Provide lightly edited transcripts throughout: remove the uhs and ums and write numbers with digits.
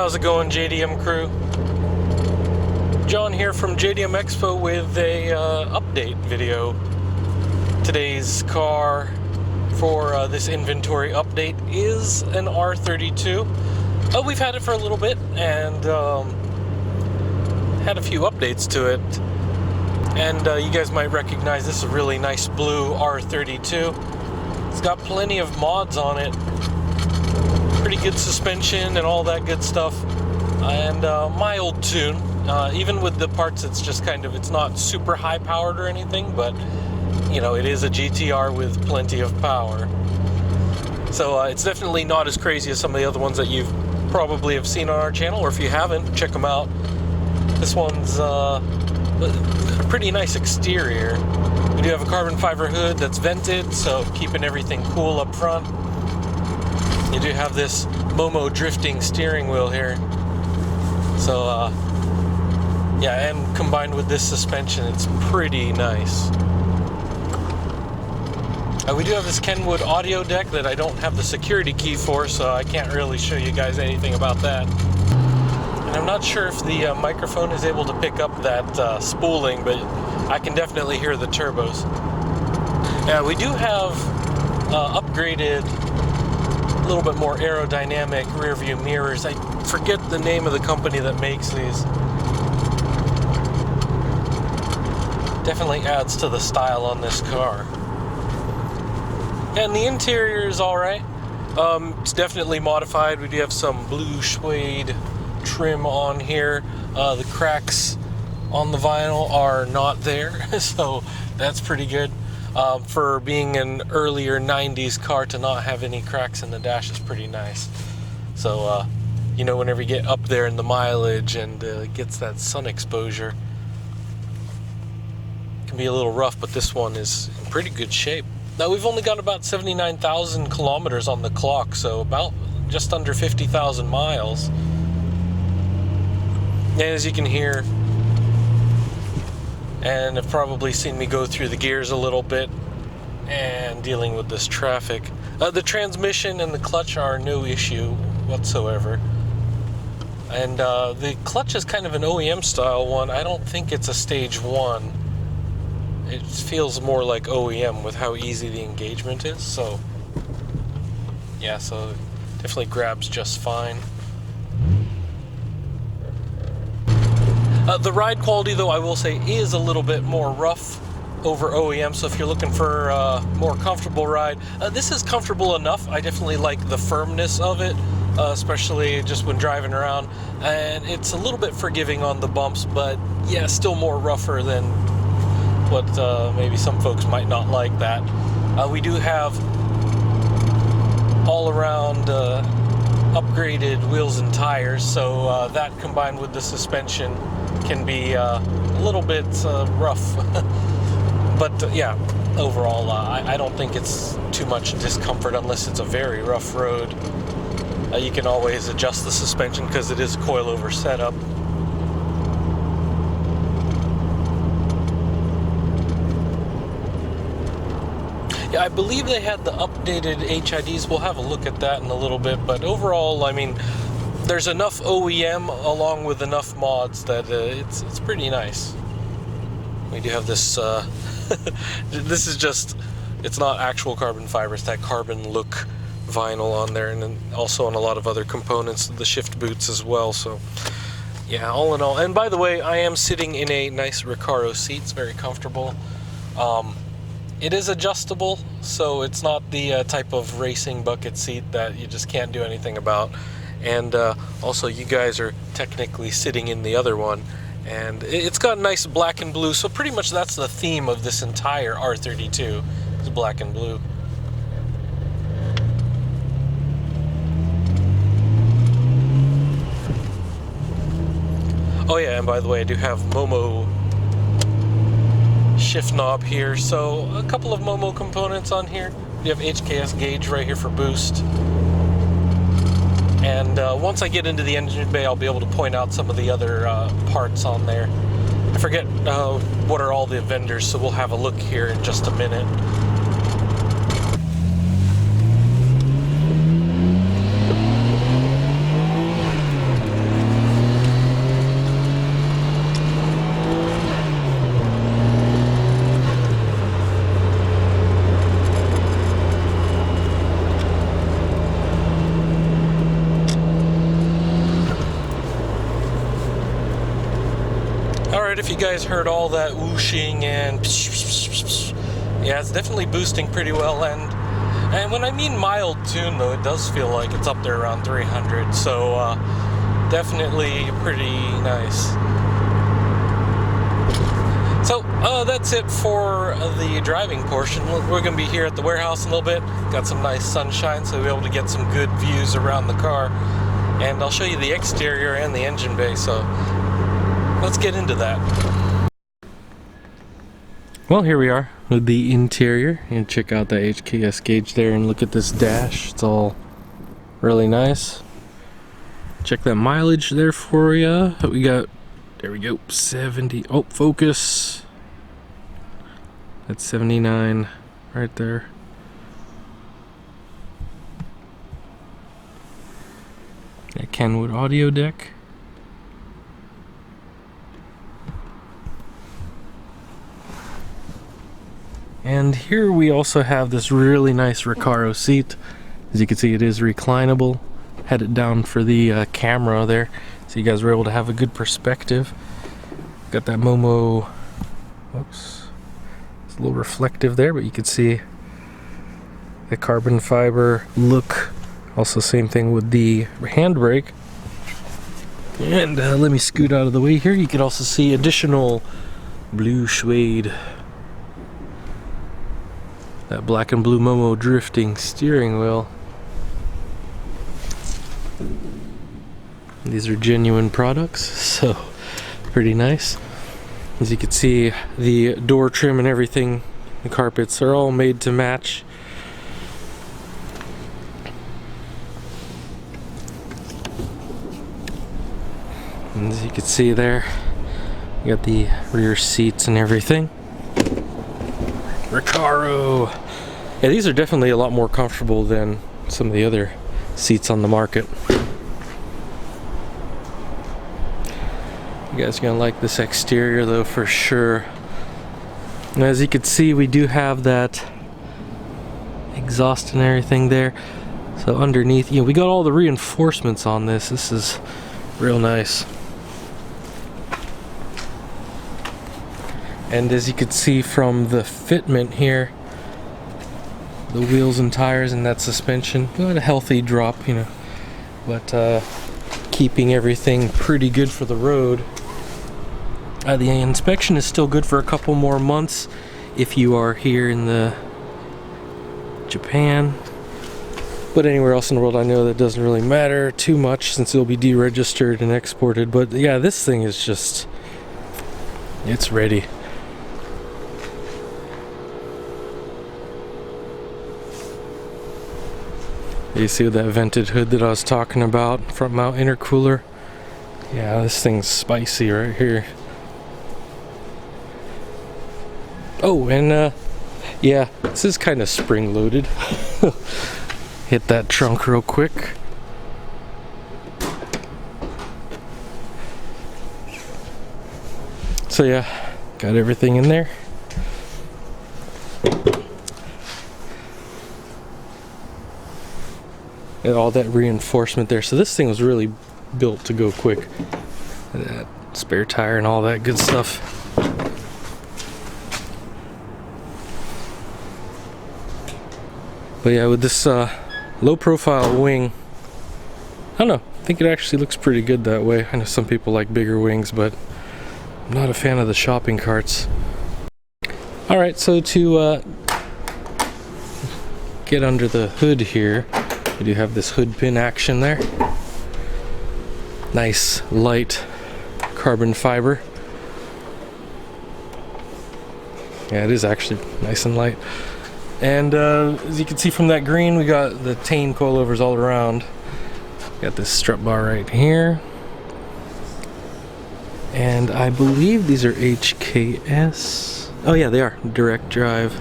How's it going, JDM crew? John here from JDM EXPO with a update video. Today's car for this inventory update is an R32. We've had it for a little bit and had a few updates to it. And you guys might recognize this is a really nice blue R32. It's got plenty of mods on it. Pretty good suspension and all that good stuff. And mild tune. Even with the parts, it's just it's not super high powered or anything, but you know, it is a GTR with plenty of power. So it's definitely not as crazy as some of the other ones that you've probably have seen on our channel, or if you haven't, check them out. This one's a pretty nice exterior. We do have a carbon fiber hood that's vented, so keeping everything cool up front. You do have this Momo drifting steering wheel here. So yeah, and combined with this suspension, it's pretty nice. We do have this Kenwood audio deck that I don't have the security key for, so I can't really show you guys anything about that. And I'm not sure if the microphone is able to pick up that spooling, but I can definitely hear the turbos. Yeah, we do have upgraded, a little bit more aerodynamic rear view mirrors. I forget the name of the company that makes these. Definitely adds to the style on this car. And the interior is alright. It's definitely modified. We do have some blue suede trim on here. The cracks on the vinyl are not there, so that's pretty good. For being an earlier 90s car, to not have any cracks in the dash is pretty nice. So, you know, whenever you get up there in the mileage and it gets that sun exposure, it can be a little rough, but this one is in pretty good shape. Now, we've only got about 79,000 kilometers on the clock, so about just under 50,000 miles. And as you can hear, and have probably seen me go through the gears a little bit and dealing with this traffic. The transmission and the clutch are no issue whatsoever. And the clutch is kind of an OEM style one. I don't think it's a stage 1. It feels more like OEM with how easy the engagement is. So yeah, so it definitely grabs just fine. The ride quality, though, I will say, is a little bit more rough over OEM, so if you're looking for a more comfortable ride, this is comfortable enough. I definitely like the firmness of it, especially just when driving around, and it's a little bit forgiving on the bumps, but yeah, still more rougher than what maybe some folks might not like that. We do have all-around upgraded wheels and tires, so that combined with the suspension can be a little bit rough. But yeah, overall I don't think it's too much discomfort unless it's a very rough road. You can always adjust the suspension because it is a coilover setup. Yeah, I believe they had the updated HIDs. We'll have a look at that in a little bit, but overall, I mean, there's enough OEM along with enough mods that it's pretty nice. We do have this, this is just, it's not actual carbon fiber, it's that carbon look vinyl on there, and then also on a lot of other components, the shift boots as well. So yeah, all in all, and by the way, I am sitting in a nice Recaro seat. It's very comfortable. It is adjustable, so it's not the type of racing bucket seat that you just can't do anything about. And also, you guys are technically sitting in the other one, and it's got nice black and blue, so pretty much that's the theme of this entire R32, is black and blue. Oh yeah, and by the way, I do have Momo shift knob here, so a couple of Momo components on here. We have HKS gauge right here for boost. And once I get into the engine bay, I'll be able to point out some of the other parts on there. I forget what are all the vendors, so we'll have a look here in just a minute. if you guys heard all that whooshing and yeah, it's definitely boosting pretty well. And when I mean mild tune though, it does feel like it's up there around 300, so definitely pretty nice. So that's it for the driving portion. We're going to be here at the warehouse in a little bit. Got some nice sunshine, so we'll be able to get some good views around the car. And I'll show you the exterior and the engine bay, so let's get into that. Well, here we are with the interior. And check out the HKS gauge there and look at this dash. It's all really nice. Check that mileage there for you. We got, there we go, 70. Oh, focus. That's 79 right there. That Kenwood audio deck. And here we also have this really nice Recaro seat. As you can see, it is reclinable. Had it down for the camera there, so you guys were able to have a good perspective. Got that Momo, whoops, it's a little reflective there, but you can see the carbon fiber look. Also same thing with the handbrake. And let me scoot out of the way here. You can also see additional blue suede. That black and blue Momo drifting steering wheel. These are genuine products, so pretty nice. As you can see, the door trim and everything, the carpets are all made to match. And as you can see there, you got the rear seats and everything. Recaro! Yeah, these are definitely a lot more comfortable than some of the other seats on the market. You guys are gonna like this exterior though, for sure. And as you can see, we do have that exhaust and everything there. So underneath, you know, we got all the reinforcements on this. This is real nice. And as you can see from the fitment here, the wheels and tires and that suspension, got a healthy drop, you know, but keeping everything pretty good for the road. The inspection is still good for a couple more months if you are here in the Japan. But anywhere else in the world, I know that doesn't really matter too much since it'll be deregistered and exported. But yeah, this thing is just, it's ready. You see that vented hood that I was talking about, front mount intercooler. Yeah, this thing's spicy right here. Oh, and yeah, this is kind of spring loaded. Hit that trunk real quick. So yeah, got everything in there. And all that reinforcement there. So this thing was really built to go quick. That spare tire and all that good stuff. But yeah, with this low profile wing, I don't know, I think it actually looks pretty good that way. I know some people like bigger wings, but I'm not a fan of the shopping carts. Alright, so to get under the hood here, we do have this hood pin action there. Nice light carbon fiber. Yeah, it is actually nice and light. And as you can see from that green, we got the Tane coilovers all around. Got this strut bar right here. And I believe these are HKS. Oh yeah, they are direct drive.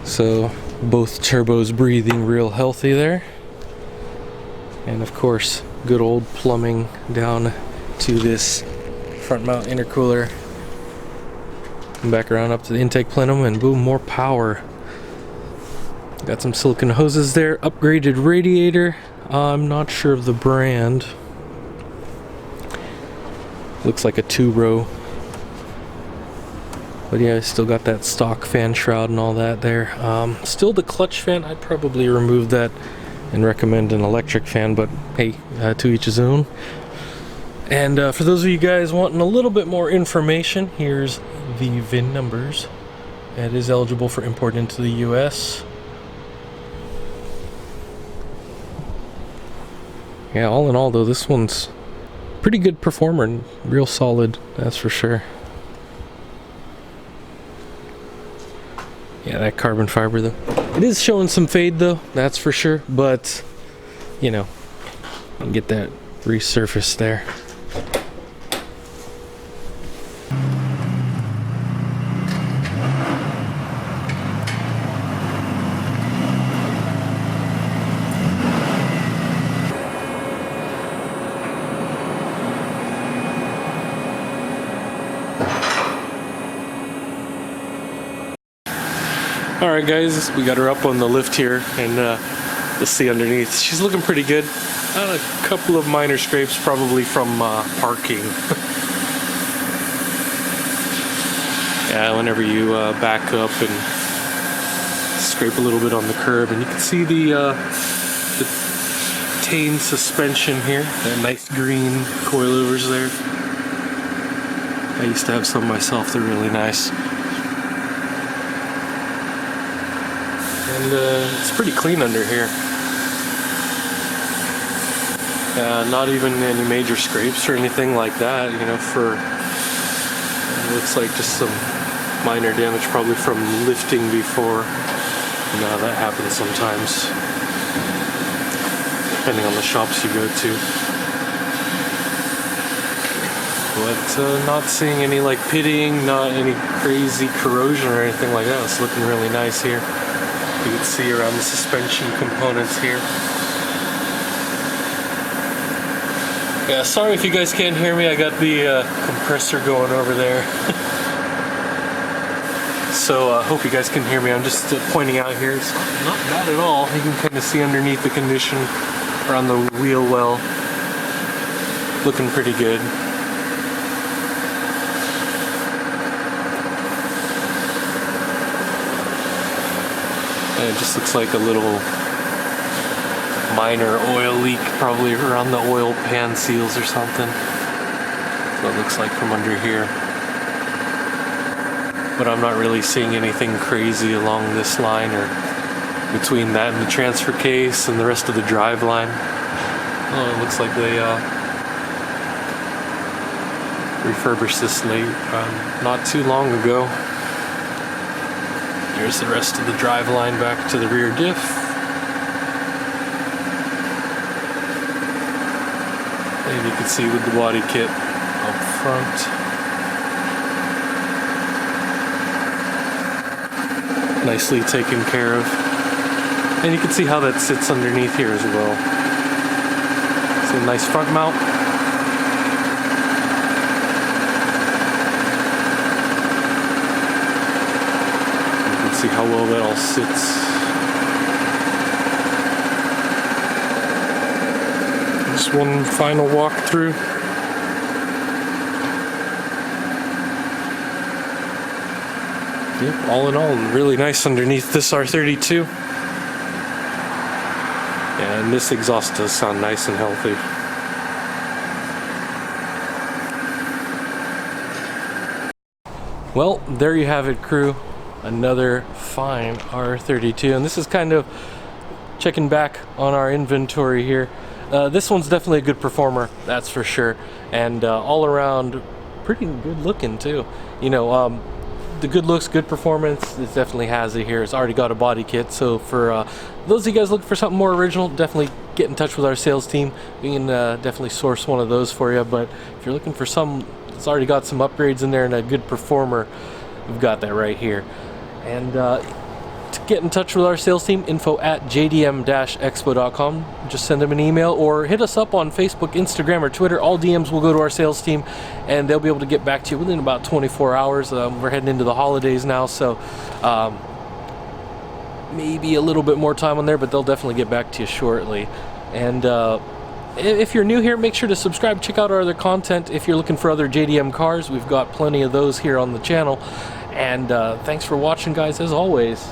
So both turbos breathing real healthy there. And of course, good old plumbing down to this front mount intercooler. Back around up to the intake plenum, and boom, more power. Got some silicone hoses there. Upgraded radiator. I'm not sure of the brand. Looks like a 2-row. But yeah, I still got that stock fan shroud and all that there. Still the clutch fan, I'd probably remove that and recommend an electric fan, but hey, to each his own. And for those of you guys wanting a little bit more information, here's the VIN numbers. It is eligible for import into the US. Yeah, all in all though, this one's pretty good performer and real solid, that's for sure. Yeah, that carbon fiber though. It is showing some fade though, that's for sure, but you know, you can get that resurfaced there. Alright guys, we got her up on the lift here, and you'll see underneath. She's looking pretty good. A couple of minor scrapes, probably from parking. Yeah, whenever you back up and scrape a little bit on the curb, and you can see the Tane suspension here, that nice green coilovers there. I used to have some myself, they're really nice. And it's pretty clean under here. Not even any major scrapes or anything like that, you know, for, it looks like just some minor damage probably from lifting before. You know, that happens sometimes, depending on the shops you go to. But not seeing any like pitting, not any crazy corrosion or anything like that. It's looking really nice here. You can see around the suspension components here. Yeah, sorry if you guys can't hear me. I got the compressor going over there. So I hope you guys can hear me. I'm just pointing out here. It's not bad at all. You can kind of see underneath the condition around the wheel well. Looking pretty good. And it just looks like a little minor oil leak, probably around the oil pan seals or something. That's what it looks like from under here. But I'm not really seeing anything crazy along this line or between that and the transfer case and the rest of the drive line. Oh, it looks like they refurbished this not too long ago. Here's the rest of the drive line back to the rear diff. And you can see with the body kit up front. Nicely taken care of. And you can see how that sits underneath here as well. It's a nice front mount. See how well that all sits. Just one final walkthrough. Yep, all in all, really nice underneath this R32. And this exhaust does sound nice and healthy. Well, there you have it, crew. Another fine R32, and this is kind of checking back on our inventory here. This one's definitely a good performer, that's for sure, and all around pretty good looking too. You know, the good looks, good performance, it definitely has it here. It's already got a body kit, so for those of you guys looking for something more original, definitely get in touch with our sales team. We can definitely source one of those for you. But if you're looking for some that's already got some upgrades in there and a good performer, we've got that right here. And to get in touch with our sales team, info@jdm-expo.com. Just send them an email or hit us up on Facebook, Instagram, or Twitter. All DMs will go to our sales team, and they'll be able to get back to you within about 24 hours. We're heading into the holidays now, so maybe a little bit more time on there, but they'll definitely get back to you shortly. And if you're new here, make sure to subscribe, check out our other content. If you're looking for other JDM cars, we've got plenty of those here on the channel. And thanks for watching, guys, as always.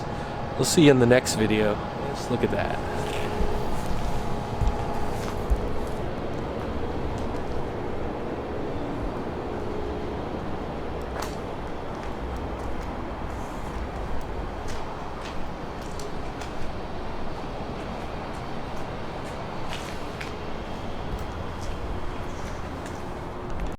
We'll see you in the next video. Let's look at that.